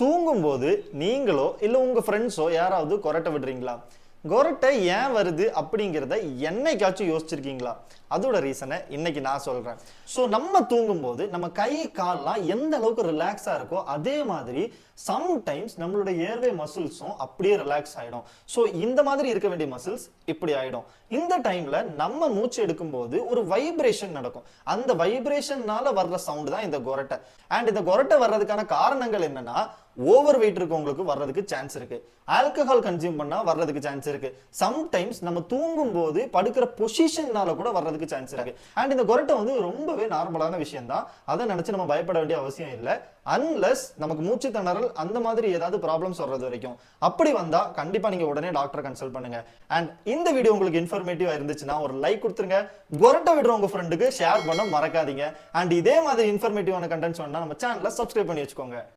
தூங்கும்போது நீங்களோ இல்ல உங்க ஃப்ரெண்ட்ஸோ யாராவது கொரட்டை விடுறீங்களா? கொரட்டை ஏன் வருது அப்படிங்கிறத என்னைக்காச்சும் யோசிச்சிருக்கீங்களா? அதோட ரீசனை இன்னைக்கு நான் சொல்றேன். ஸோ நம்ம தூங்கும்போது நம்ம கை கால்லாம் எந்த அளவுக்கு ரிலாக்ஸா இருக்கோ அதே மாதிரி சம்டைம்ஸ் நம்மளுடைய ஏர்வே மசில்ஸும் அப்படியே ரிலாக்ஸ் ஆயிடும். ஸோ இந்த மாதிரி இருக்க வேண்டிய மசில்ஸ் இப்படி ஆயிடும். இந்த டைம்ல நம்ம மூச்சு எடுக்கும்போது ஒரு வைப்ரேஷன் நடக்கும். அந்த வைப்ரேஷன்னால வர்ற சவுண்ட் தான் இந்த கொரட்டை. அண்ட் இந்த கொரட்டை வர்றதுக்கான காரணங்கள் என்னன்னா, ஓவர் வெயிட் இருக்கவங்களுக்கு வர்றதுக்கு சான்ஸ் இருக்கு, ஆல்கஹால் கன்சியூம் பண்ணா வர்றதுக்கு சான்ஸ் இருக்கு, சம்டைம்ஸ் நம்ம தூங்கும் போது படுக்கிற பொசிஷன்னால கூட வர்றதுக்கு சான்ஸ் இருக்கு. அண்ட் இந்த கொரட்டை வந்து ரொம்பவே நார்மலான விஷயம் தான். அதை நினைச்சு நம்ம பயப்பட வேண்டிய அவசியம் இல்லை. அன்லெஸ் நமக்கு மூச்சு திணறல் அந்த மாதிரி ஏதாவது ப்ராப்ளம்ஸ் வர்றது வரைக்கும். அப்படி வந்தா கண்டிப்பா நீங்க உடனே டாக்டரை கன்சல்ட் பண்ணுங்க. அண்ட் இந்த வீடியோ உங்களுக்கு இன்ஃபர்மேட்டிவா இருந்துச்சுன்னா ஒரு லைக் கொடுத்துருங்க. கொரட்டை விடுற உங்க ஃப்ரெண்டுக்கு ஷேர் பண்ண மறக்காதீங்க. அண்ட் இதே மாதிரி இன்ஃபர்மேட்டிவான கண்டென்ட்ஸ் வேணா நம்ம சேனலை சப்ஸ்கிரைப் பண்ணி வச்சுக்கோங்க.